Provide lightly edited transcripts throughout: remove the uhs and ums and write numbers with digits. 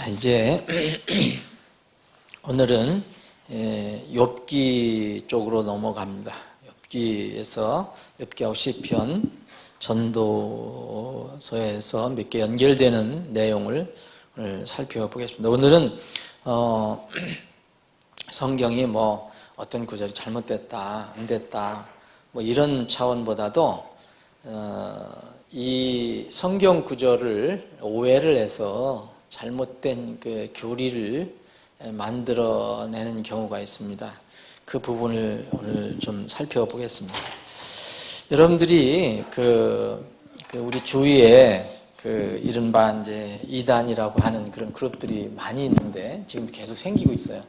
자, 이제 오늘은 욥기 쪽으로 넘어갑니다. 욥기에서 욥기하고 시편, 전도서에서 몇 개 연결되는 내용을 오늘 살펴보겠습니다. 오늘은 성경이 뭐 어떤 구절이 잘못됐다, 안 됐다, 뭐 이런 차원보다도 이 성경 구절을 오해를 해서 잘못된 그 교리를 만들어내는 경우가 있습니다. 그 부분을 오늘 좀 살펴보겠습니다. 여러분들이 우리 주위에 이른바 이제 이단이라고 하는 그런 그룹들이 많이 있는데 지금 계속 생기고 있어요.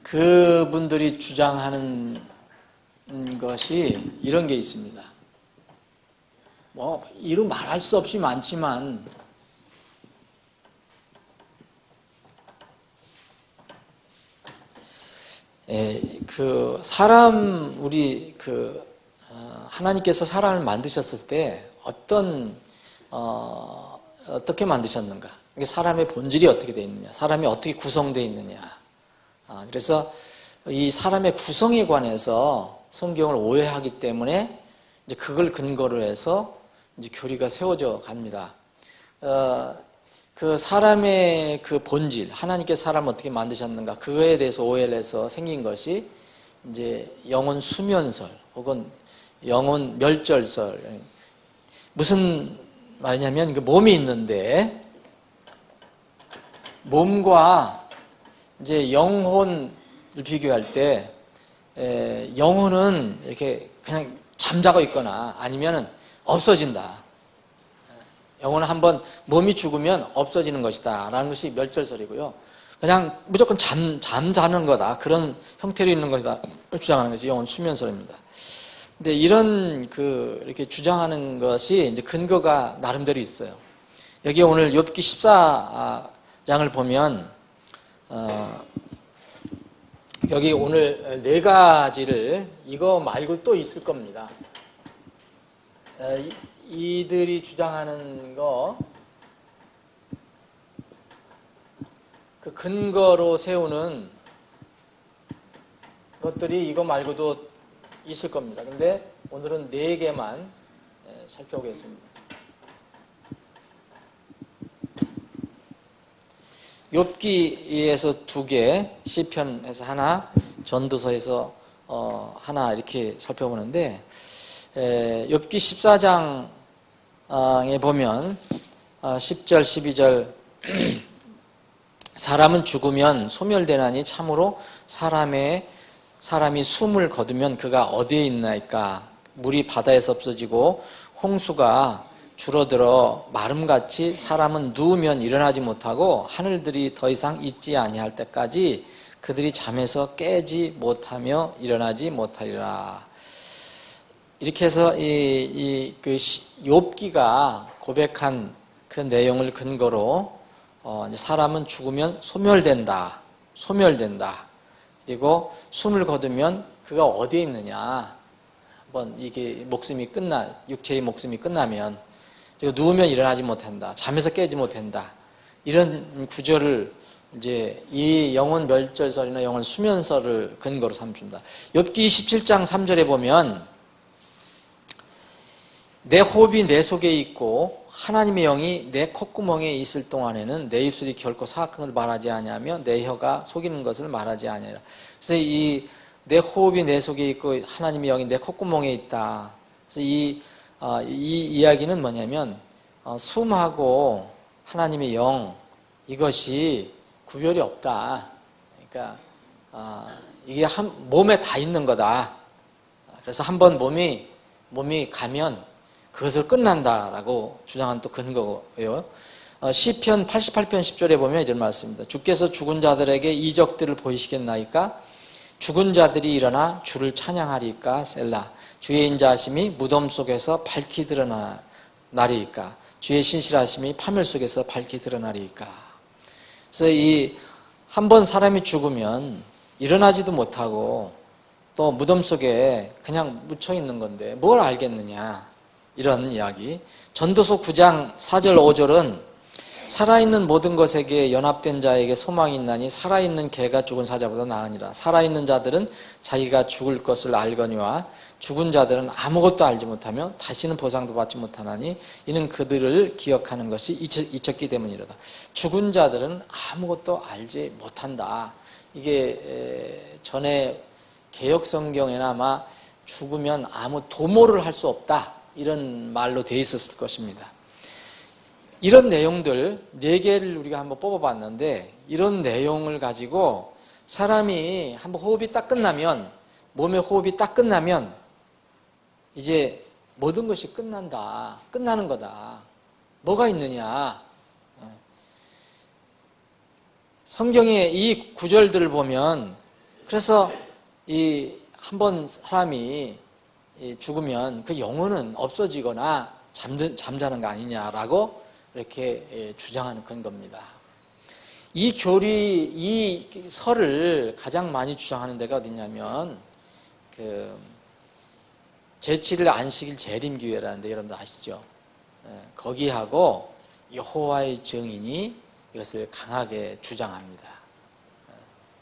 그분들이 주장하는 것이 이런 게 있습니다. 뭐 이루 말할 수 없이 많지만 하나님께서 사람을 만드셨을 때 어떻게 만드셨는가? 사람의 본질이 어떻게 되어 있느냐? 사람이 어떻게 구성되어 있느냐? 그래서 이 사람의 구성에 관해서 성경을 오해하기 때문에 이제 그걸 근거로 해서 이제 교리가 세워져 갑니다. 그 사람의 그 본질, 하나님께서 사람을 어떻게 만드셨는가, 그거에 대해서 오해를 해서 생긴 것이 이제 영혼 수면설 혹은 영혼 멸절설. 무슨 말이냐면 그 몸이 있는데 몸과 이제 영혼을 비교할 때 영혼은 이렇게 그냥 잠자고 있거나 아니면은 없어진다. 영혼은 한번 몸이 죽으면 없어지는 것이다 라는 것이 멸절설이고요. 그냥 무조건 잠자는 거다, 그런 형태로 있는 것이다 주장하는 것이 영혼 수면설입니다. 근데 이런 이렇게 주장하는 것이 이제 근거가 나름대로 있어요. 여기 오늘 욥기 14장을 보면 여기 오늘 네 가지를, 이거 말고 또 있을 겁니다. 이들이 주장하는 그 근거로 세우는 것들이 이거 말고도 있을 겁니다. 근데 오늘은 네 개만 살펴보겠습니다. 욥기에서 2개, 시편에서 하나, 전도서에서 하나 이렇게 살펴보는데, 욥기 14장에 보면 10절, 12절 사람은 죽으면 소멸되나니 참으로 사람이 숨을 거두면 그가 어디에 있나이까. 물이 바다에서 없어지고 홍수가 줄어들어 마름같이 사람은 누우면 일어나지 못하고 하늘들이 더 이상 있지 아니할 때까지 그들이 잠에서 깨지 못하며 일어나지 못하리라. 이렇게 해서 욥기가 고백한 그 내용을 근거로 이제 사람은 죽으면 소멸된다. 그리고 숨을 거두면 그가 어디에 있느냐. 한번 이게 육체의 목숨이 끝나면, 그리고 누우면 일어나지 못한다. 잠에서 깨지 못한다. 이런 구절을 이제 이 영혼 멸절설이나 영혼 수면설을 근거로 삼습니다. 욥기 27장 3절에 보면 내 호흡이 내 속에 있고 하나님의 영이 내 콧구멍에 있을 동안에는 내 입술이 결코 사악한 걸 말하지 아니하며 내 혀가 속이는 것을 말하지 아니하리라. 그래서 이 내 호흡이 내 속에 있고 하나님의 영이 내 콧구멍에 있다. 그래서 이 이야기는 뭐냐면 숨하고 하나님의 영, 이것이 구별이 없다. 그러니까 이게 몸에 다 있는 거다. 그래서 한번 몸이 가면 그것을 끝난다라고 주장한 또 근거고요. 시편 88편 10절에 보면 이런 말씀입니다. 주께서 죽은 자들에게 이적들을 보이시겠나이까? 죽은 자들이 일어나 주를 찬양하리까? 셀라. 주의 인자하심이 무덤 속에서 밝히 드러나리이까? 주의 신실하심이 파멸 속에서 밝히 드러나리이까? 그래서 한번 사람이 죽으면 일어나지도 못하고 또 무덤 속에 그냥 묻혀 있는 건데 뭘 알겠느냐? 이런 이야기. 전도서 9장 4절 5절은 살아있는 모든 것에게 연합된 자에게 소망이 있나니 살아있는 개가 죽은 사자보다 나으니라. 살아있는 자들은 자기가 죽을 것을 알거니와 죽은 자들은 아무것도 알지 못하며 다시는 보상도 받지 못하나니 이는 그들을 기억하는 것이 잊혔기 때문이로다. 죽은 자들은 아무것도 알지 못한다. 이게 전에 개역성경에는 아마 죽으면 아무 도모를 할 수 없다 이런 말로 돼 있었을 것입니다. 이런 내용들 4개를 우리가 한번 뽑아봤는데 이런 내용을 가지고 사람이 한번 호흡이 딱 끝나면 몸의 호흡이 딱 끝나면 이제 모든 것이 끝난다. 끝나는 거다. 뭐가 있느냐. 성경의 이 구절들을 보면 그래서 이 한번 사람이 죽으면 그 영혼은 없어지거나 잠자는 거 아니냐라고 이렇게 주장하는 그런 겁니다. 이 설을 가장 많이 주장하는 데가 어디냐면 제7일 안식일 재림교회라는 데 여러분들 아시죠? 거기하고 여호와의 증인이 이것을 강하게 주장합니다.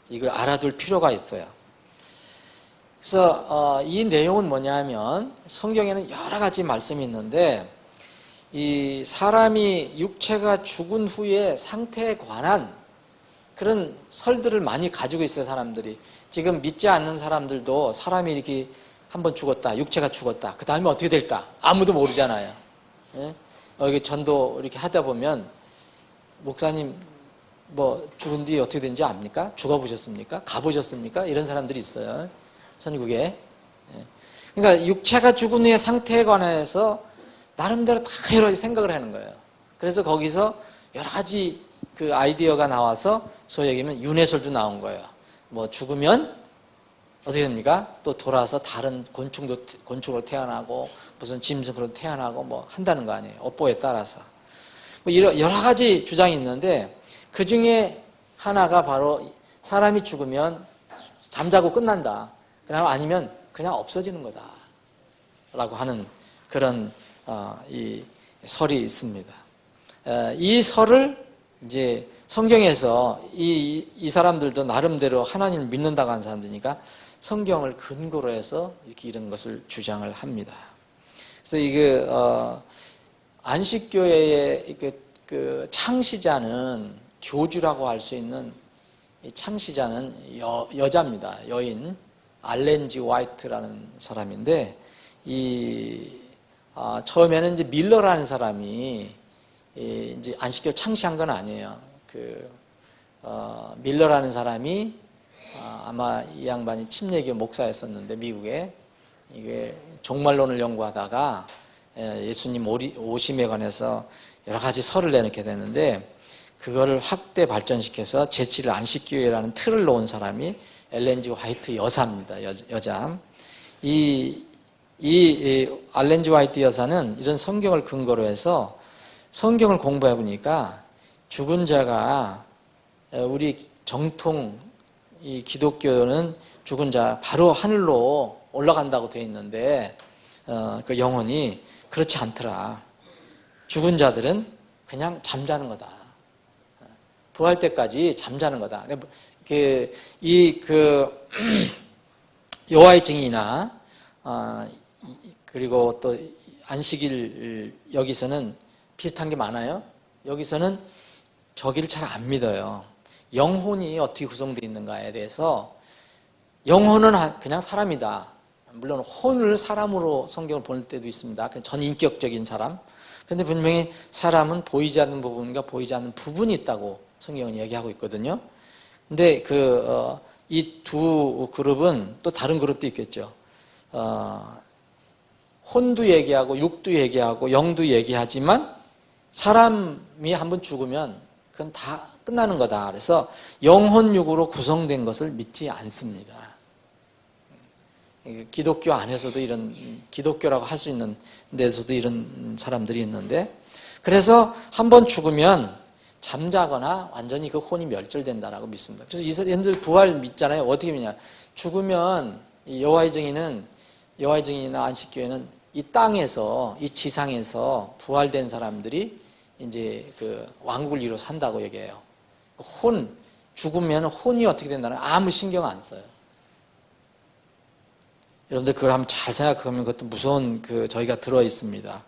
이걸 알아둘 필요가 있어요. 그래서 이 내용은 뭐냐면 성경에는 여러 가지 말씀이 있는데 이 사람이 육체가 죽은 후의 상태에 관한 그런 설들을 많이 가지고 있어요. 사람들이 지금 믿지 않는 사람들도 사람이 이렇게 한번 죽었다, 육체가 죽었다, 그 다음에 어떻게 될까 아무도 모르잖아요. 예? 이게 전도 이렇게 하다 보면 목사님 뭐 죽은 뒤 어떻게 되는지 압니까? 죽어보셨습니까? 가보셨습니까? 이런 사람들이 있어요. 전국에. 그러니까 육체가 죽은 후의 상태에 관해서 나름대로 다 여러 가지 생각을 하는 거예요. 그래서 거기서 여러 가지 그 아이디어가 나와서 소위 얘기하면 윤회설도 나온 거예요. 뭐 죽으면 어떻게 됩니까? 또 돌아서 다른 곤충으로 태어나고 무슨 짐승으로 태어나고 뭐 한다는 거 아니에요. 업보에 따라서. 뭐 여러 가지 주장이 있는데 그 중에 하나가 바로 사람이 죽으면 잠자고 끝난다. 그냥 아니면 그냥 없어지는 거다. 라고 하는 그런 이 설이 있습니다. 이 설을 이제 성경에서 이 사람들도 나름대로 하나님을 믿는다고 하는 사람들이니까 성경을 근거로 해서 이렇게 이런 것을 주장을 합니다. 그래서 이게 안식교회의 그 창시자는 교주라고 할 수 있는 이 창시자는 여자입니다. 여인 알렌 G 화이트라는 사람인데 처음에는 이제 밀러라는 사람이 이제 안식교를 창시한 건 아니에요. 밀러라는 사람이 아마 이 양반이 침례교 목사였었는데 미국에 이게 종말론을 연구하다가 예수님 오심에 관해서 여러 가지 설을 내놓게 됐는데 그거를 확대 발전시켜서 제7일 안식교회라는 틀을 놓은 사람이 엘렌 G 화이트 여사입니다. 여자. 이 알렌 G 화이트 여사는 이런 성경을 근거로 해서 성경을 공부해 보니까 죽은 자가 우리 정통 이 기독교는 죽은 자 바로 하늘로 올라간다고 되어 있는데 그 영혼이 그렇지 않더라. 죽은 자들은 그냥 잠자는 거다. 부활 때까지 잠자는 거다. 여호와의 증인이나 그리고 또 안식일 여기서는 비슷한 게 많아요. 여기서는 저기를 잘 안 믿어요. 영혼이 어떻게 구성되어 있는가에 대해서 영혼은 그냥 사람이다. 물론 혼을 사람으로 성경을 볼 때도 있습니다. 전인격적인 사람. 그런데 분명히 사람은 보이지 않는 부분과 보이지 않는 부분이 있다고 성경은 얘기하고 있거든요. 근데 이 두 그룹은 또 다른 그룹도 있겠죠. 혼도 얘기하고 육도 얘기하고 영도 얘기하지만 사람이 한번 죽으면 그건 다 끝나는 거다. 그래서 영혼 육으로 구성된 것을 믿지 않습니다. 기독교 안에서도 이런 기독교라고 할 수 있는 데서도 이런 사람들이 있는데 그래서 한번 죽으면 잠자거나 완전히 그 혼이 멸절된다라고 믿습니다. 그래서 이들 부활 믿잖아요. 어떻게 믿냐? 죽으면 여호와의 증인이나 안식교회는 이 땅에서, 이 지상에서 부활된 사람들이 이제 그 왕국을 이루어 산다고 얘기해요. 죽으면 혼이 어떻게 된다는 아무 신경 안 써요. 여러분들 그걸 한번 잘 생각하면 그것도 무서운 저희가 들어 있습니다.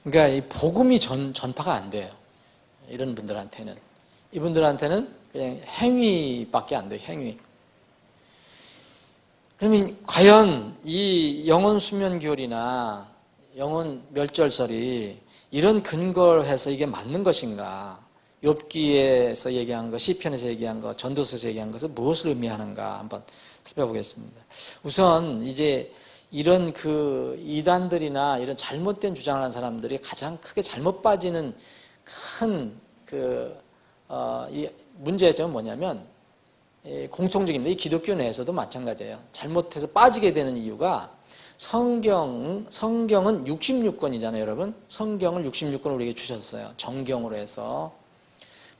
그러니까 이 복음이 전파가 안 돼요. 이런 분들한테는. 이분들한테는 그냥 행위밖에 안 돼요. 행위. 그러면 과연 이 영혼 수면교리나 영혼 멸절설이 이런 근거를 해서 이게 맞는 것인가? 욥기에서 얘기한 것, 시편에서 얘기한 것, 전도서에서 얘기한 것은 무엇을 의미하는가 한번 살펴보겠습니다. 우선 이제 이런 이단들이나 이런 잘못된 주장을 하는 사람들이 가장 크게 잘못 빠지는 큰 이 문제점은 뭐냐면 공통적입니다. 이 기독교 내에서도 마찬가지예요. 잘못해서 빠지게 되는 이유가 성경은 66권이잖아요, 여러분. 성경을 66권을 우리에게 주셨어요. 정경으로 해서.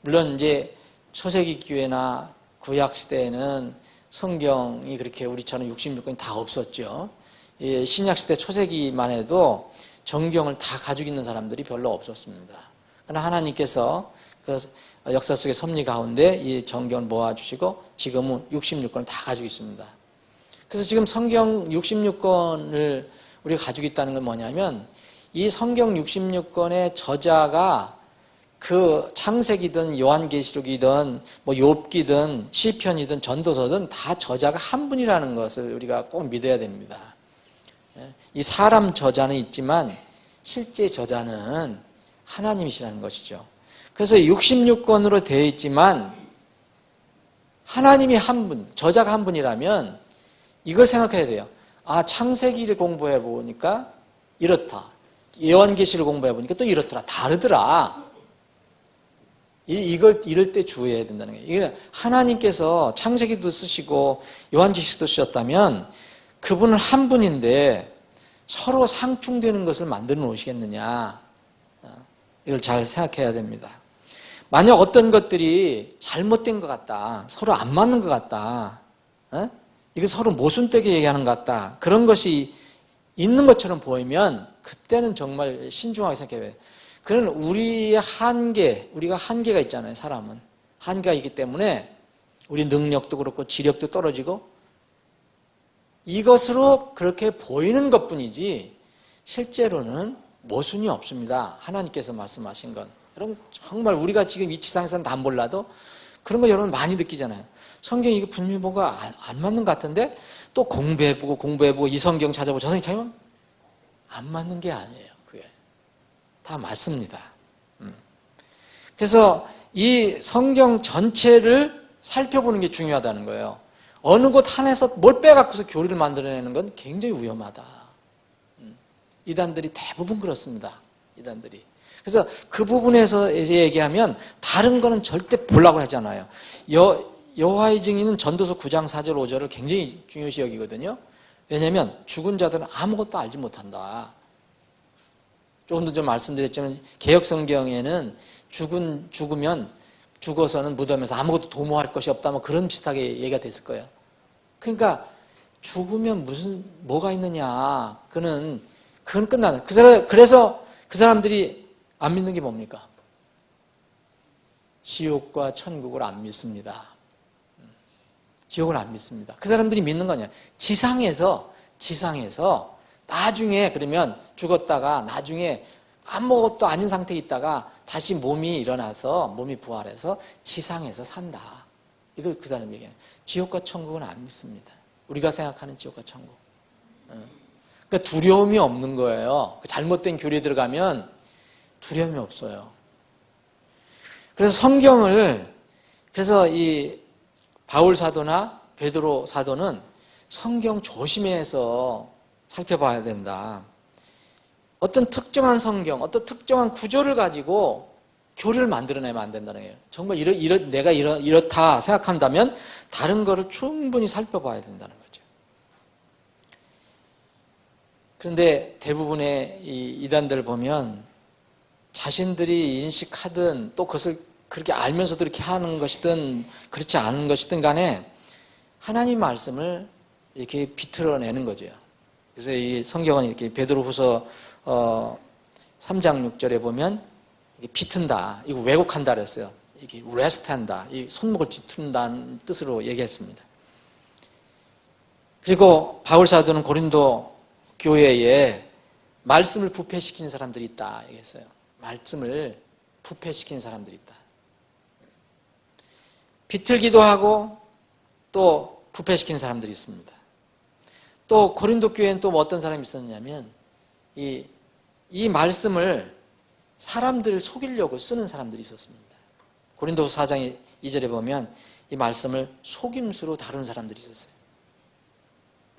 물론 이제 초세기 교회나 구약 시대에는 성경이 그렇게 우리처럼 66권이 다 없었죠. 신약 시대 초세기만 해도 정경을 다 가지고 있는 사람들이 별로 없었습니다. 그러나 하나님께서 그 역사 속의 섭리 가운데 이 정경을 모아주시고 지금은 66권을 다 가지고 있습니다. 그래서 지금 성경 66권을 우리가 가지고 있다는 건 뭐냐면 이 성경 66권의 저자가 그 창세기든 요한계시록이든 뭐 욥기든 시편이든 전도서든 다 저자가 한 분이라는 것을 우리가 꼭 믿어야 됩니다. 이 사람 저자는 있지만 실제 저자는 하나님이시라는 것이죠. 그래서 66권으로 되어 있지만 하나님이 한 분, 저자가 한 분이라면 이걸 생각해야 돼요. 아, 창세기를 공부해 보니까 이렇다. 요한계시를 공부해 보니까 또 이렇더라. 다르더라. 이럴 때 주의해야 된다는 거예요. 이게 하나님께서 창세기도 쓰시고 요한계시도 쓰셨다면 그분은 한 분인데 서로 상충되는 것을 만들어 놓으시겠느냐. 이걸 잘 생각해야 됩니다. 만약 어떤 것들이 잘못된 것 같다. 서로 안 맞는 것 같다. 이거 서로 모순되게 얘기하는 것 같다. 그런 것이 있는 것처럼 보이면 그때는 정말 신중하게 생각해야 돼요. 그런 우리가 한계가 있잖아요. 사람은. 한계가 있기 때문에 우리 능력도 그렇고 지력도 떨어지고 이것으로 그렇게 보이는 것뿐이지 실제로는 모순이 없습니다. 하나님께서 말씀하신 건. 여러분 정말 우리가 지금 이 지상에서는 다 몰라도 그런 거 여러분 많이 느끼잖아요. 성경이 이거 분명히 뭔가 안 맞는 것 같은데 또 공부해보고 이 성경 찾아보고 저 성경 찾아보면 안 맞는 게 아니에요. 그게 다 맞습니다. 그래서 이 성경 전체를 살펴보는 게 중요하다는 거예요. 어느 곳 한에서 뭘 빼갖고서 교리를 만들어내는 건 굉장히 위험하다. 이단들이 대부분 그렇습니다. 이단들이. 그래서 그 부분에서 이제 얘기하면 다른 거는 절대 보려고 하잖아요. 여호와의 증인은 전도서 9장 4절 5절을 굉장히 중요시 여기거든요. 왜냐하면 죽은 자들은 아무것도 알지 못한다. 조금 전 말씀드렸지만 개역성경에는 죽어서는 무덤에서 아무것도 도모할 것이 없다 뭐 그런 비슷하게 얘기가 됐을 거예요. 그러니까 죽으면 뭐가 있느냐. 그건 끝나는. 그래서 그 사람들이 안 믿는 게 뭡니까? 지옥과 천국을 안 믿습니다. 지옥을 안 믿습니다. 그 사람들이 믿는 거냐? 지상에서 나중에 그러면 죽었다가 나중에 아무것도 아닌 상태에 있다가 다시 몸이 일어나서 몸이 부활해서 지상에서 산다. 이거 그 사람 얘기해요. 지옥과 천국은 안 믿습니다. 우리가 생각하는 지옥과 천국. 그러니까 두려움이 없는 거예요. 잘못된 교리에 들어가면 두려움이 없어요. 그래서 그래서 이 바울 사도나 베드로 사도는 성경 조심해서 살펴봐야 된다. 어떤 특정한 성경, 어떤 특정한 구조를 가지고 교리를 만들어내면 안 된다는 거예요. 정말 내가 이렇다 생각한다면 다른 거를 충분히 살펴봐야 된다는 거죠. 그런데 대부분의 이 이단들을 보면 자신들이 인식하든 또 그것을 그렇게 알면서도 이렇게 하는 것이든 그렇지 않은 것이든 간에 하나님 말씀을 이렇게 비틀어내는 거죠. 그래서 이 성경은 이렇게 베드로후서 3장 6절에 보면 비튼다, 이거 왜곡한다 그랬어요. 이게 레스트한다, 이 손목을 뒤튼다는 뜻으로 얘기했습니다. 그리고 바울 사도는 고린도 교회에 말씀을 부패시키는 사람들이 있다 얘기했어요. 말씀을 부패시키는 사람들이 있다. 비틀기도 하고 또 부패시키는 사람들이 있습니다. 또 고린도 교회는 또 어떤 사람이 있었냐면 이 말씀을 사람들을 속이려고 쓰는 사람들이 있었습니다. 고린도서 4장 2절에 보면 이 말씀을 속임수로 다루는 사람들이 있었어요.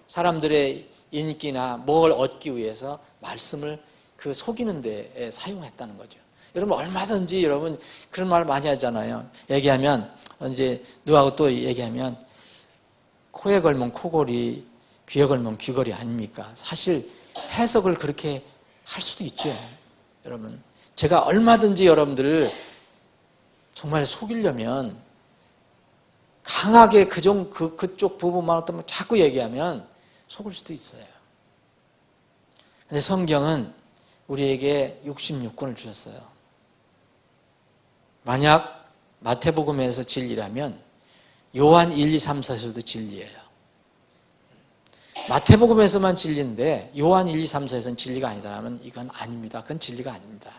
사람들의 인기나 뭘 얻기 위해서 말씀을 그 속이는 데에 사용했다는 거죠. 여러분 얼마든지 여러분 그런 말 많이 하잖아요. 얘기하면 이제 누구하고 또 얘기하면 코에 걸면 코골이, 귀에 걸면 귀걸이 아닙니까? 사실 해석을 그렇게 할 수도 있죠. 여러분 제가 얼마든지 여러분들을 정말 속이려면 강하게 그쪽 부분만 어떤 자꾸 얘기하면 속을 수도 있어요. 근데 성경은 우리에게 66권을 주셨어요. 만약 마태복음에서 진리라면 요한 1, 2, 3, 4에서도 진리예요. 마태복음에서만 진리인데 요한 1, 2, 3, 4에서는 진리가 아니다라면 이건 아닙니다. 그건 진리가 아닙니다.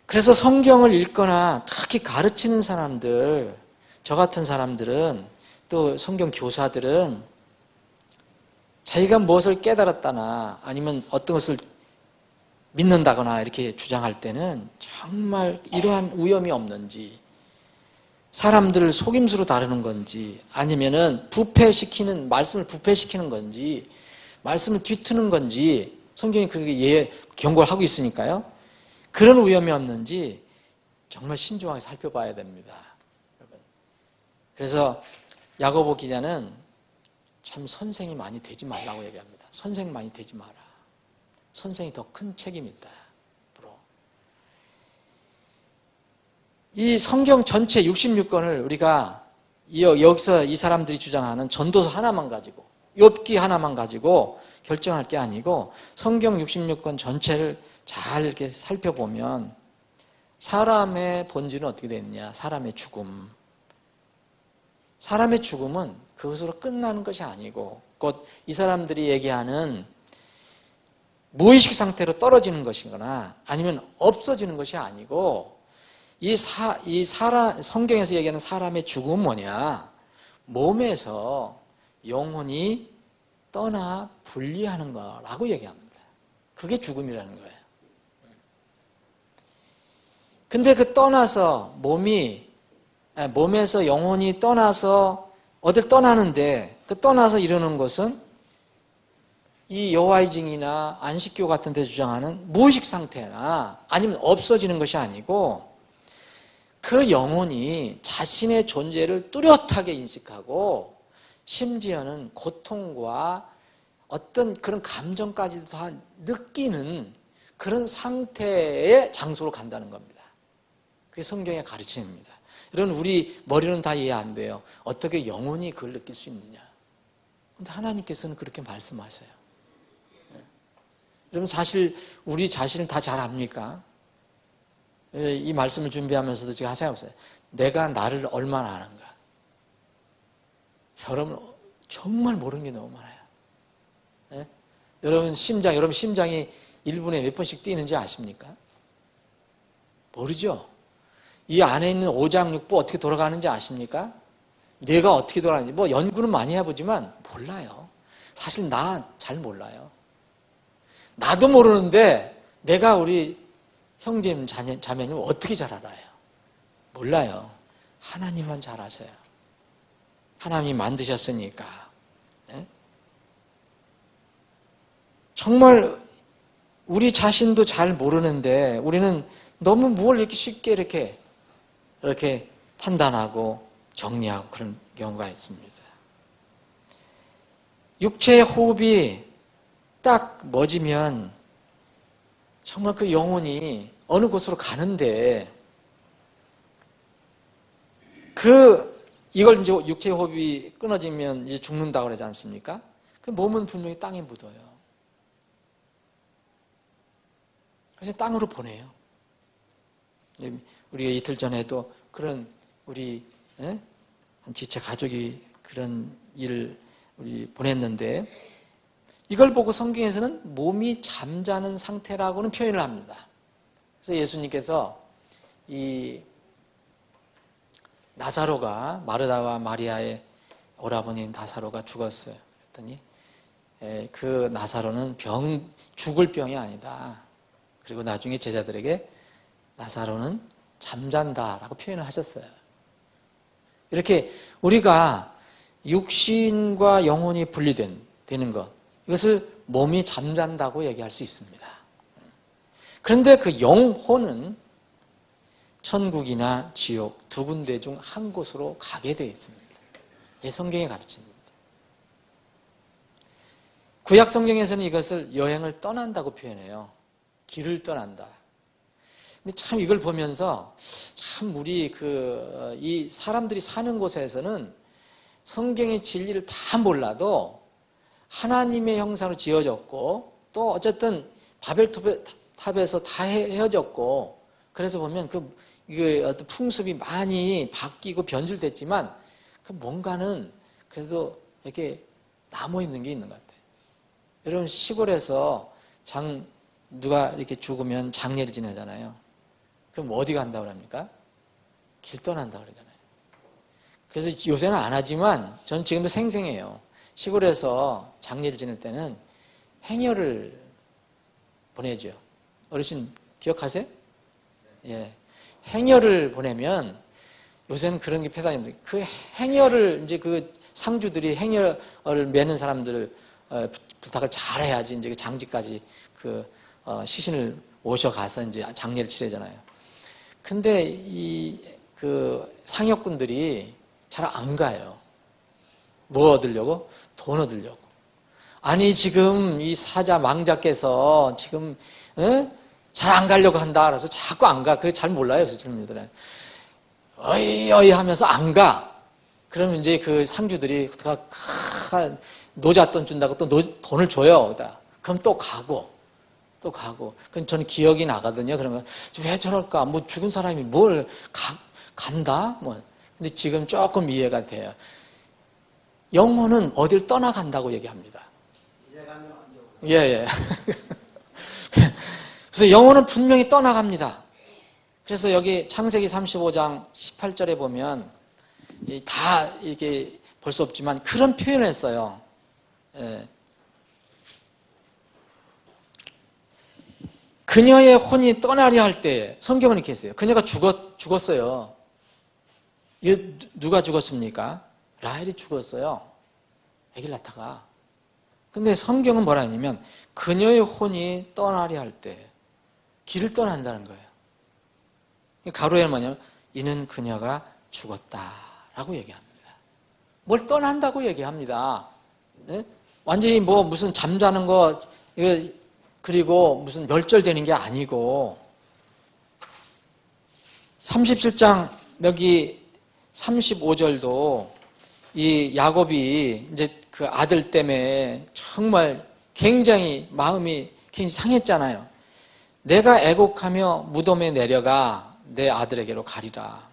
그래서 성경을 읽거나 특히 가르치는 사람들, 저 같은 사람들은 또 성경 교사들은 자기가 무엇을 깨달았다나 아니면 어떤 것을 믿는다거나 이렇게 주장할 때는 정말 이러한 위험이 없는지, 사람들을 속임수로 다루는 건지, 아니면은 말씀을 부패시키는 건지, 말씀을 뒤트는 건지, 성경이 그렇게 경고를 하고 있으니까요. 그런 위험이 없는지 정말 신중하게 살펴봐야 됩니다. 여러분. 그래서 야고보 기자는 참 선생이 많이 되지 말라고 얘기합니다. 선생 많이 되지 마라. 선생이 더 큰 책임이 있다. 앞으로. 이 성경 전체 66권을 우리가 여기서 이 사람들이 주장하는 전도서 하나만 가지고, 욥기 하나만 가지고 결정할 게 아니고 성경 66권 전체를 잘 이렇게 살펴보면 사람의 본질은 어떻게 되느냐? 사람의 죽음. 사람의 죽음은 그것으로 끝나는 것이 아니고 곧 이 사람들이 얘기하는 무의식 상태로 떨어지는 것이거나 아니면 없어지는 것이 아니고 성경에서 얘기하는 사람의 죽음은 뭐냐? 몸에서 영혼이 떠나 분리하는 거라고 얘기합니다. 그게 죽음이라는 거예요. 근데 그 떠나서 몸에서 영혼이 떠나서 어딜 떠나는데 그 떠나서 이루는 것은 이 여호와의 증이나 안식교 같은 데 주장하는 무의식 상태나 아니면 없어지는 것이 아니고 그 영혼이 자신의 존재를 뚜렷하게 인식하고 심지어는 고통과 어떤 그런 감정까지도 다 느끼는 그런 상태의 장소로 간다는 겁니다. 그게 성경의 가르침입니다. 여러분 우리 머리는 다 이해 안 돼요. 어떻게 영혼이 그걸 느낄 수 있느냐. 그런데 하나님께서는 그렇게 말씀하세요. 여러분 사실 우리 자신을 다 잘 압니까? 이 말씀을 준비하면서도 제가 생각해보세요. 내가 나를 얼마나 아는가. 여러분 정말 모르는 게 너무 많아요. 네? 여러분 심장이 1분에 몇 번씩 뛰는지 아십니까? 모르죠? 이 안에 있는 오장육부 어떻게 돌아가는지 아십니까? 뇌가 어떻게 돌아가는지 뭐 연구는 많이 해보지만 몰라요. 사실 나 잘 몰라요. 나도 모르는데 내가 우리 형제님 자매님 어떻게 잘 알아요? 몰라요. 하나님만 잘 아세요. 하나님이 만드셨으니까. 네? 정말 우리 자신도 잘 모르는데 우리는 너무 뭘 이렇게 쉽게 이렇게 판단하고 정리하고 그런 경우가 있습니다. 육체의 호흡이 딱 멎으면 정말 그 영혼이 어느 곳으로 가는데 그 이걸 이제 육체 호흡이 끊어지면 이제 죽는다고 그러지 않습니까? 그 몸은 분명히 땅에 묻어요. 그래서 땅으로 보내요. 우리가 이틀 전에도 그런 우리 한 지체 가족이 그런 일을 우리 보냈는데 이걸 보고 성경에서는 몸이 잠자는 상태라고는 표현을 합니다. 그래서 예수님께서 이 나사로가 마르다와 마리아의 오라버니 나사로가 죽었어요. 그랬더니 그 나사로는 죽을 병이 아니다. 그리고 나중에 제자들에게 나사로는 잠잔다라고 표현을 하셨어요. 이렇게 우리가 육신과 영혼이 분리되는 것, 이것을 몸이 잠잔다고 얘기할 수 있습니다. 그런데 그 영혼은 천국이나 지옥 두 군데 중 한 곳으로 가게 되어 있습니다. 이 성경이 가르칩니다. 구약 성경에서는 이것을 여행을 떠난다고 표현해요. 길을 떠난다. 근데 참 이걸 보면서 참 우리 이 사람들이 사는 곳에서는 성경의 진리를 다 몰라도 하나님의 형상으로 지어졌고 또 어쨌든 바벨탑에서 다 헤어졌고 그래서 보면 이게 어떤 풍습이 많이 바뀌고 변질됐지만 그 뭔가는 그래도 이렇게 남아 있는 게 있는 것 같아요. 여러분 시골에서 누가 이렇게 죽으면 장례를 지내잖아요. 그럼 어디 간다고 합니까? 길 떠난다고 그러잖아요. 그래서 요새는 안 하지만 전 지금도 생생해요. 시골에서 장례를 지낼 때는 행여를 보내죠. 어르신 기억하세요? 예. 행여를 보내면 요새는 그런 게 폐단입니다. 그 행여를 이제 그 상주들이 행여를 매는 사람들을 부탁을 잘 해야지 이제 그 장지까지 시신을 모셔가서 이제 장례를 치르잖아요. 근데 그 상역군들이 잘 안 가요. 뭐 얻으려고? 돈 얻으려고. 아니 지금 이 사자 망자께서 지금 잘 안 가려고 한다. 그래서 자꾸 안 가. 그래 잘 몰라요, 젊은이들은. 어이 하면서 안 가. 그러면 이제 그 상주들이 노잣돈 준다고 또 돈을 줘요. 그럼 또 가고. 그럼 저는 기억이 나거든요. 그러면 왜 저럴까? 뭐 죽은 사람이 뭘 간다? 뭐. 근데 지금 조금 이해가 돼요. 영혼은 어딜 떠나간다고 얘기합니다. 이제 가면 언제 오고? 예. 그래서 영혼은 분명히 떠나갑니다. 그래서 여기 창세기 35장 18절에 보면 다 이렇게 볼 수 없지만 그런 표현을 했어요. 예. 그녀의 혼이 떠나려 할 때 성경은 이렇게 했어요. 그녀가 죽었어요. 누가 죽었습니까? 라헬이 죽었어요. 아기를 낳다가. 근데 성경은 뭐라 하냐면 그녀의 혼이 떠나려 할 때 길을 떠난다는 거예요. 가로에는 뭐냐면 이는 그녀가 죽었다라고 얘기합니다. 뭘 떠난다고 얘기합니다. 네? 완전히 뭐 무슨 잠자는 거 그리고 무슨 멸절되는 게 아니고 37장 여기 35절도 이 야곱이 이제 그 아들 때문에 정말 굉장히 마음이 굉장히 상했잖아요. 내가 애곡하며 무덤에 내려가 내 아들에게로 가리라.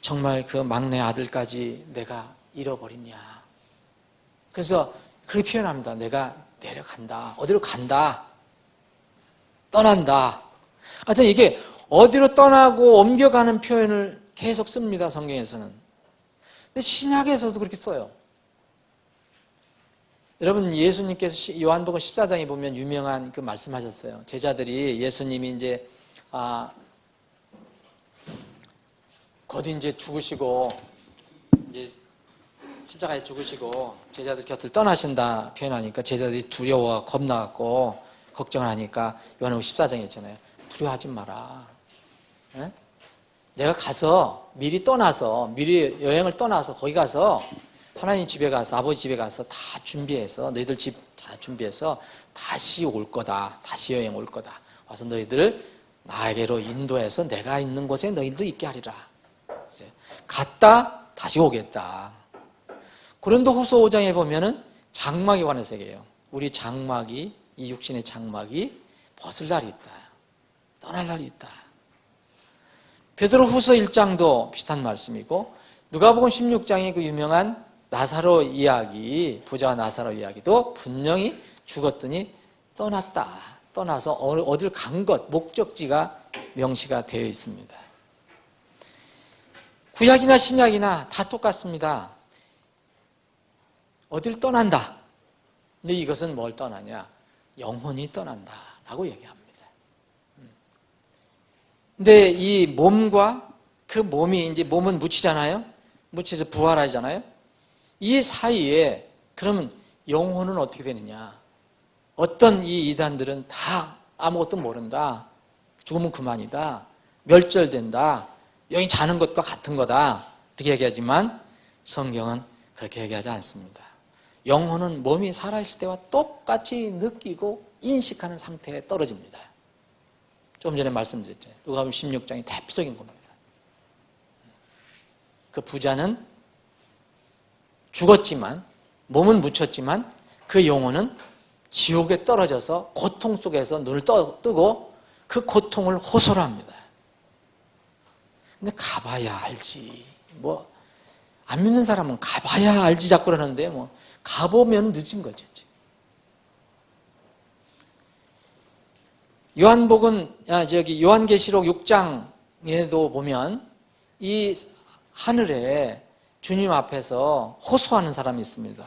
정말 그 막내 아들까지 내가 잃어버리냐. 그래서 그렇게 표현합니다. 내가 내려간다. 어디로 간다. 떠난다. 하여튼 이게 어디로 떠나고 옮겨가는 표현을 계속 씁니다. 성경에서는. 근데 신약에서도 그렇게 써요. 여러분 예수님께서 요한복음 14장에 보면 유명한 그 말씀하셨어요. 제자들이 예수님이 이제 곧 이제 죽으시고 이제 십자가에 죽으시고 제자들 곁을 떠나신다 표현하니까 제자들이 두려워 겁나갖고 걱정을 하니까 요한복음 14장에 있잖아요. 두려워하지 마라. 에? 내가 가서 미리 여행을 떠나서 거기 가서 하나님 집에 가서 아버지 집에 가서 다 준비해서 너희들 집 다 준비해서 다시 올 거다. 다시 여행 올 거다. 와서 너희들을 나에게로 인도해서 내가 있는 곳에 너희들도 있게 하리라. 갔다 다시 오겠다. 고린도후서 5장에 보면은 장막에 관해서 얘기해요. 우리 장막이, 이 육신의 장막이 벗을 날이 있다. 떠날 날이 있다. 베드로후서 1장도 비슷한 말씀이고, 누가복음 16장의 그 유명한 나사로 이야기, 부자와 나사로 이야기도 분명히 죽었더니 떠났다. 떠나서 어딜 간 것, 목적지가 명시가 되어 있습니다. 구약이나 신약이나 다 똑같습니다. 어딜 떠난다. 근데 이것은 뭘 떠나냐? 영혼이 떠난다라고 얘기합니다. 근데 이 몸과 그 몸이 이제 몸은 묻히잖아요. 묻혀서 부활하잖아요. 이 사이에 그러면 영혼은 어떻게 되느냐? 어떤 이 이단들은 다 아무것도 모른다. 죽으면 그만이다. 멸절된다. 영이 자는 것과 같은 거다. 이렇게 얘기하지만 성경은 그렇게 얘기하지 않습니다. 영혼은 몸이 살아있을 때와 똑같이 느끼고 인식하는 상태에 떨어집니다. 좀 전에 말씀드렸죠. 누가복음 16장이 대표적인 겁니다. 그 부자는 죽었지만, 몸은 묻혔지만 그 영혼은 지옥에 떨어져서 고통 속에서 눈을 뜨고 그 고통을 호소를 합니다. 근데 가봐야 알지. 안 믿는 사람은 가봐야 알지 자꾸 그러는데 가보면 늦은 거죠. 요한계시록 6장에도 보면 이 하늘에 주님 앞에서 호소하는 사람이 있습니다.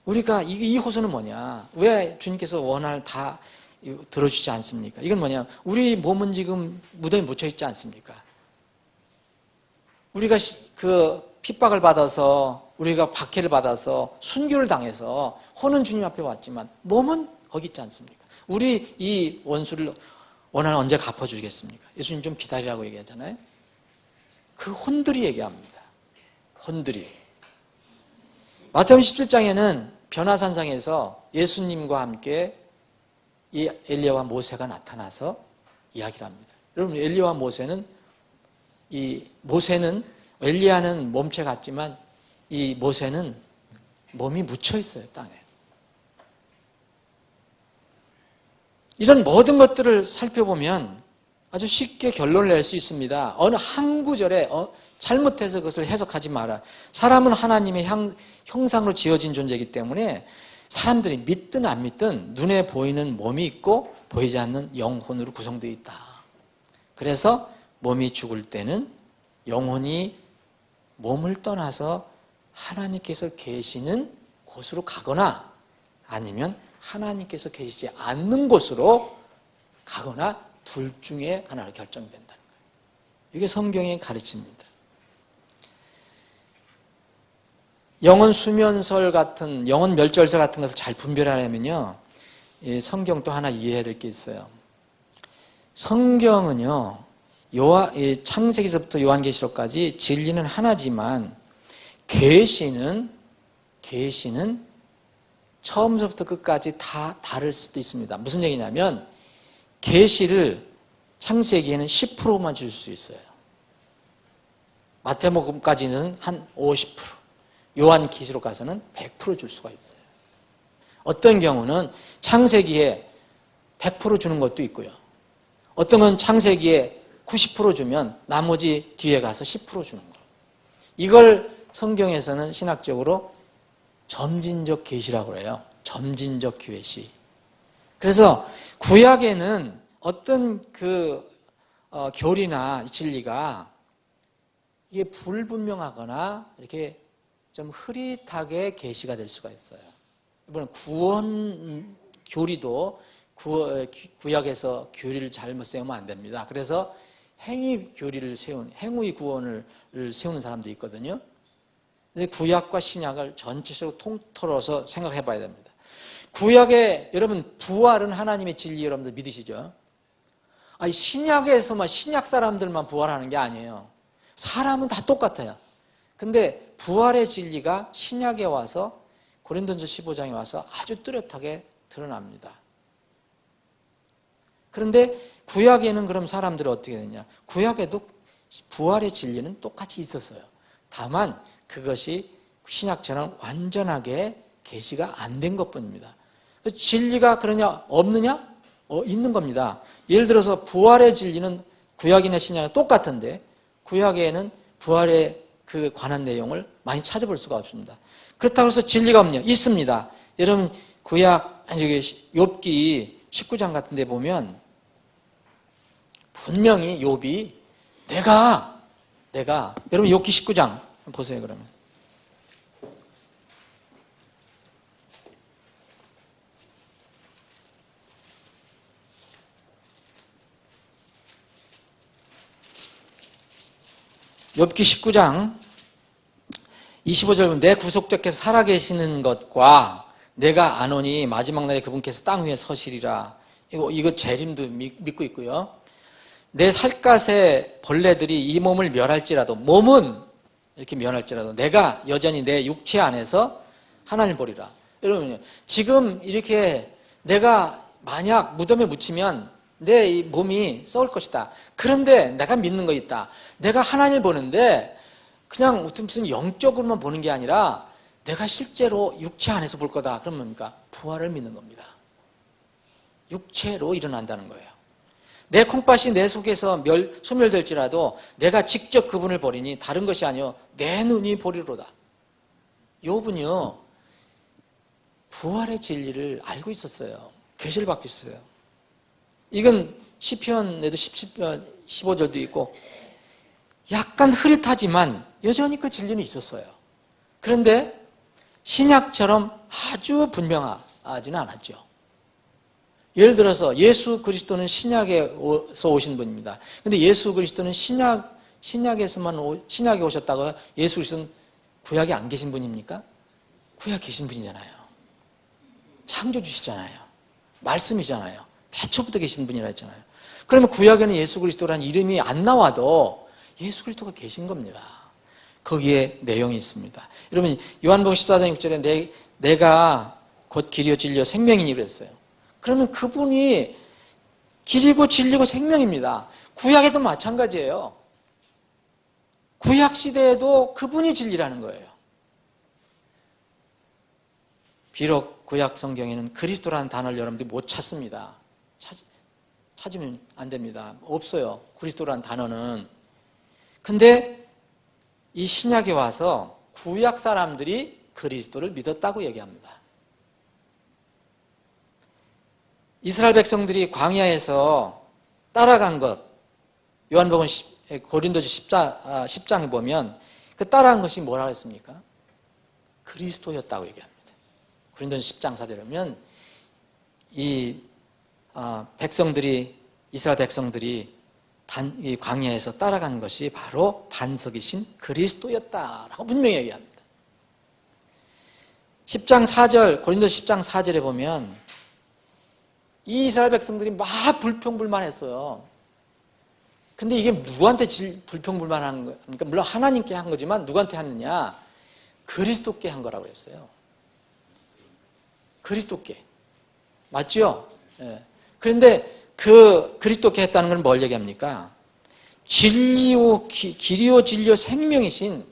우리가 이 호소는 뭐냐? 왜 주님께서 원한을 다 들어주지 않습니까? 이건 뭐냐? 우리 몸은 지금 무덤에 묻혀 있지 않습니까? 우리가 그 핍박을 받아서, 우리가 박해를 받아서 순교를 당해서 혼은 주님 앞에 왔지만 몸은 거기 있지 않습니까? 우리 이 원수를 원한을 언제 갚아주겠습니까? 예수님 좀 기다리라고 얘기하잖아요. 그 혼들이 얘기합니다. 혼들이. 마태복음 17장에는 변화산상에서 예수님과 함께 이 엘리야와 모세가 나타나서 이야기를 합니다. 여러분, 엘리야와 모세는 엘리야는 몸체 같지만 이 모세는 몸이 묻혀 있어요, 땅에. 이런 모든 것들을 살펴보면 아주 쉽게 결론을 낼 수 있습니다. 어느 한 구절에 잘못해서 그것을 해석하지 마라. 사람은 하나님의 형상으로 지어진 존재이기 때문에 사람들이 믿든 안 믿든 눈에 보이는 몸이 있고 보이지 않는 영혼으로 구성되어 있다. 그래서 몸이 죽을 때는 영혼이 몸을 떠나서 하나님께서 계시는 곳으로 가거나 아니면 하나님께서 계시지 않는 곳으로 가거나 둘 중에 하나로 결정이 된다는 거예요. 이게 성경의 가르침입니다. 영혼 수면설 같은, 영혼 멸절설 같은 것을 잘 분별하려면요, 이 성경 또 하나 이해해야 될 게 있어요. 성경은요, 창세기서부터 요한계시록까지 진리는 하나지만 계시는 처음부터 끝까지 다 다를 수도 있습니다. 무슨 얘기냐면 계시를 창세기에는 10%만 줄 수 있어요. 마태복음까지는 한 50%, 요한계시록 가서는 100% 줄 수가 있어요. 어떤 경우는 창세기에 100% 주는 것도 있고요. 어떤 건 창세기에 90% 주면 나머지 뒤에 가서 10% 주는 거예요. 이걸 성경에서는 신학적으로 점진적 계시라고 해요. 점진적 계시. 그래서 구약에는 어떤 교리나 진리가 이게 불분명하거나 이렇게 좀 흐릿하게 계시가 될 수가 있어요. 이번에 구원 교리도 구약에서 교리를 잘못 세우면 안 됩니다. 그래서 행위 교리를 행위 구원을 세우는 사람도 있거든요. 근데 구약과 신약을 전체적으로 통틀어서 생각해 봐야 됩니다. 구약에 여러분 부활은 하나님의 진리 여러분들 믿으시죠? 아니 신약에서만 신약 사람들만 부활하는 게 아니에요. 사람은 다 똑같아요. 근데 부활의 진리가 신약에 와서 고린도전서 15장에 와서 아주 뚜렷하게 드러납니다. 그런데 구약에는 그럼 사람들이 어떻게 되냐? 구약에도 부활의 진리는 똑같이 있었어요. 다만 그것이 신약처럼 완전하게 계시가 안 된 것뿐입니다. 진리가 그러냐 없느냐? 있는 겁니다. 예를 들어서 부활의 진리는 구약이나 신약이 똑같은데 구약에는 부활에 그 관한 내용을 많이 찾아볼 수가 없습니다. 그렇다고 해서 진리가 없냐? 있습니다. 여러분 구약 욥기 19장 같은 데 보면 분명히 욥이 내가 여러분 욥기 19장 보세요. 그러면 욥기 19장 25절 보면 내 구속자께서 살아계시는 것과 내가 아노니 마지막 날에 그분께서 땅 위에 서시리라. 이거 재림도 믿고 있고요. 내 살갗의 벌레들이 이 몸을 멸할지라도 몸은 이렇게 멸할지라도 내가 여전히 내 육체 안에서 하나님을 보리라. 여러분 지금 이렇게 내가 만약 무덤에 묻히면 내 이 몸이 썩을 것이다. 그런데 내가 믿는 거 있다. 내가 하나님을 보는데 그냥 무슨 영적으로만 보는 게 아니라 내가 실제로 육체 안에서 볼 거다. 그럼 뭡니까? 부활을 믿는 겁니다. 육체로 일어난다는 거예요. 내 콩팥이 내 속에서 소멸될지라도 내가 직접 그분을 보리니 다른 것이 아니요 내 눈이 보리로다. 욥은요 부활의 진리를 알고 있었어요. 계시를 받고 있어요. 이건 시편에도 15절도 있고 약간 흐릿하지만 여전히 그 진리는 있었어요. 그런데 신약처럼 아주 분명하지는 않았죠. 예를 들어서 예수 그리스도는 신약에서 오신 분입니다. 그런데 예수 그리스도는 신약에 오셨다고요? 예수 그리스도는 구약에 안 계신 분입니까? 구약에 계신 분이잖아요. 창조주시잖아요. 말씀이잖아요. 태초부터 계신 분이라 했잖아요. 그러면 구약에는 예수 그리스도라는 이름이 안 나와도 예수 그리스도가 계신 겁니다. 거기에 내용이 있습니다. 여러분 요한복음 14장 6절에 내가 곧 길이요 진리요 생명이니 그랬어요. 그러면 그분이 길이고 진리고 생명입니다. 구약에도 마찬가지예요. 구약 시대에도 그분이 진리라는 거예요. 비록 구약 성경에는 그리스도라는 단어를 여러분들이 못 찾습니다. 찾으면 안 됩니다. 없어요. 그리스도라는 단어는. 근데 이 신약에 와서 구약 사람들이 그리스도를 믿었다고 얘기합니다. 이스라엘 백성들이 광야에서 따라간 것, 요한복음 고린도서 10장에 보면 그 따라간 것이 뭐라고 했습니까? 그리스도였다고 얘기합니다. 고린도서 10장 4절에 보면 이스라엘 백성들이 이 광야에서 따라간 것이 바로 반석이신 그리스도였다라고 분명히 얘기합니다. 10장 4절, 고린도서 10장 4절에 보면 이 이스라엘 백성들이 막 불평불만했어요. 근데 이게 누구한테 불평불만한 거예요? 그러니까 물론 하나님께 한 거지만 누구한테 했느냐? 그리스도께 한 거라고 했어요. 그리스도께. 맞죠? 예. 그런데 그 그리스도께 했다는 건 뭘 얘기합니까? 진리요, 길이요, 진리요, 생명이신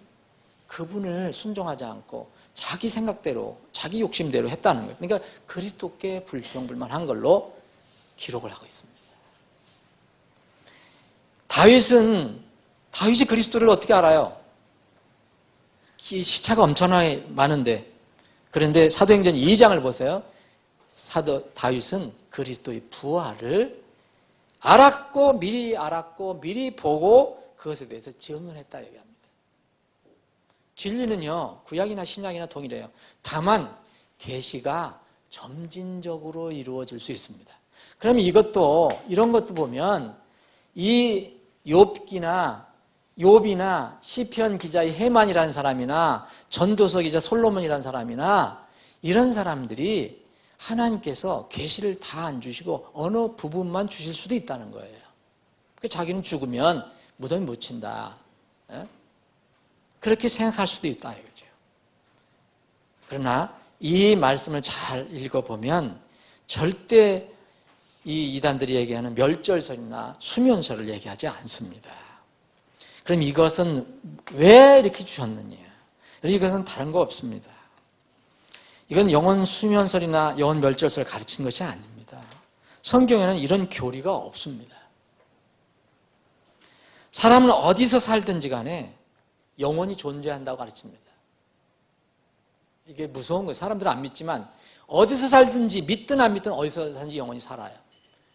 그분을 순종하지 않고 자기 생각대로, 자기 욕심대로 했다는 거예요. 그러니까 그리스도께 불평불만한 걸로 기록을 하고 있습니다. 다윗이 그리스도를 어떻게 알아요? 시차가 엄청나게 많은데, 그런데 사도행전 2장을 보세요. 다윗은 그리스도의 부활을 알았고 미리 보고 그것에 대해서 증언했다 얘기합니다. 진리는요 구약이나 신약이나 동일해요. 다만 계시가 점진적으로 이루어질 수 있습니다. 그러면 이런 것도 보면 이 욥이나 시편 기자의 헤만이라는 사람이나 전도서 기자 솔로몬이라는 사람이나 이런 사람들이 하나님께서 계시를 다 안 주시고 어느 부분만 주실 수도 있다는 거예요. 자기는 죽으면 무덤에 묻힌다. 그렇게 생각할 수도 있다 이거죠. 그러나 이 말씀을 잘 읽어보면 절대 이 이단들이 얘기하는 멸절설이나 수면설을 얘기하지 않습니다. 그럼 이것은 왜 이렇게 주셨느냐? 이것은 다른 거 없습니다. 이건 영혼 수면설이나 영혼 멸절설을 가르치는 것이 아닙니다. 성경에는 이런 교리가 없습니다. 사람은 어디서 살든지 간에 영혼이 존재한다고 가르칩니다. 이게 무서운 거예요. 사람들은 안 믿지만 어디서 살든지 믿든 안 믿든 어디서 살든지 영혼이 살아요.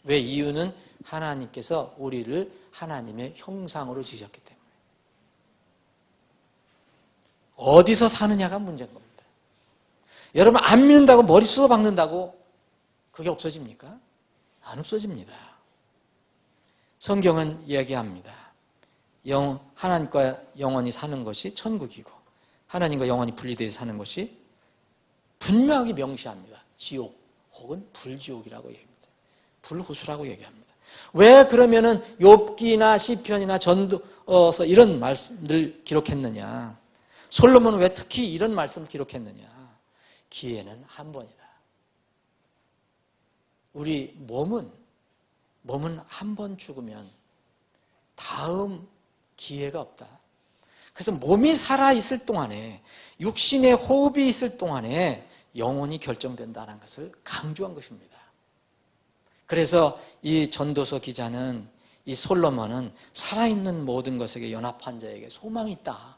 왜? 이유는 하나님께서 우리를 하나님의 형상으로 지으셨기 때문에. 어디서 사느냐가 문제인 겁니다. 여러분 안 믿는다고 머리 쏟아 박는다고 그게 없어집니까? 안 없어집니다. 성경은 이야기합니다. 하나님과 영원히 사는 것이 천국이고 하나님과 영원히 분리되어 사는 것이 분명하게 명시합니다. 지옥 혹은 불지옥이라고 얘기합니다. 불호수라고 얘기합니다. 왜 그러면은 욥기나 시편이나 전도서 이런 말씀을 기록했느냐? 솔로몬은 왜 특히 이런 말씀을 기록했느냐? 기회는 한 번이다. 우리 몸은 한 번 죽으면 다음 기회가 없다. 그래서 몸이 살아있을 동안에 육신의 호흡이 있을 동안에 영혼이 결정된다는 것을 강조한 것입니다. 그래서 이 전도서 기자는 이 솔로몬은 살아있는 모든 것에게 연합한 자에게 소망이 있다.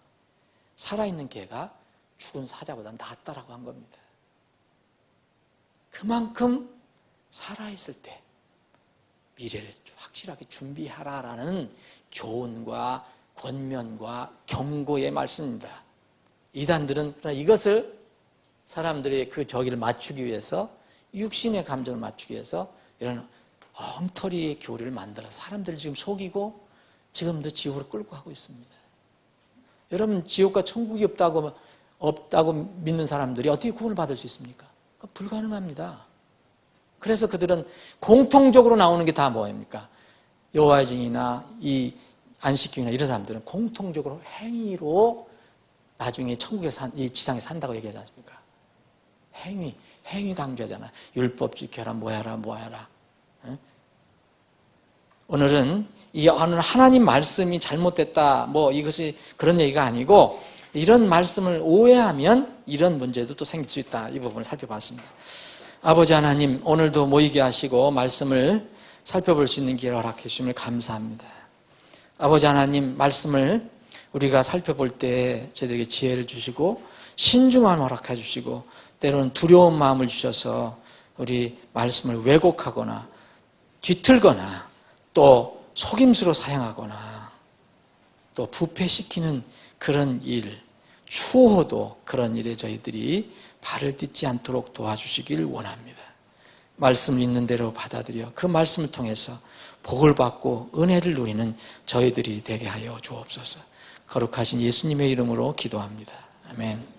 살아있는 개가 죽은 사자보다 낫다라고 한 겁니다. 그만큼 살아있을 때 미래를 확실하게 준비하라라는 교훈과 권면과 경고의 말씀입니다. 이단들은 이것을 사람들의 그 저기를 맞추기 위해서 육신의 감정을 맞추기 위해서 이런 엉터리의 교리를 만들어서 사람들을 지금 속이고 지금도 지옥으로 끌고 가고 있습니다. 여러분 지옥과 천국이 없다고 믿는 사람들이 어떻게 구원을 받을 수 있습니까? 불가능합니다. 그래서 그들은 공통적으로 나오는 게 다 뭐입니까? 여호와의 증인이나 이 안식교이나 이런 사람들은 공통적으로 행위로 나중에 천국에 이 지상에 산다고 얘기하지 않습니까? 행위 강조하잖아. 율법 지켜라, 뭐해라. 응? 오늘은 하나님 말씀이 잘못됐다, 이것이 그런 얘기가 아니고 이런 말씀을 오해하면 이런 문제도 또 생길 수 있다. 이 부분을 살펴봤습니다. 아버지 하나님, 오늘도 모이게 하시고 말씀을 살펴볼 수 있는 기회를 허락해 주심을 감사합니다. 아버지 하나님, 말씀을 우리가 살펴볼 때 저희들에게 지혜를 주시고 신중함을 허락해 주시고 때로는 두려운 마음을 주셔서 우리 말씀을 왜곡하거나 뒤틀거나 또 속임수로 사용하거나 또 부패시키는 그런 일, 추호도 그런 일에 저희들이 발을 딛지 않도록 도와주시길 원합니다. 말씀을 있는 대로 받아들여 그 말씀을 통해서 복을 받고 은혜를 누리는 저희들이 되게 하여 주옵소서. 거룩하신 예수님의 이름으로 기도합니다. 아멘.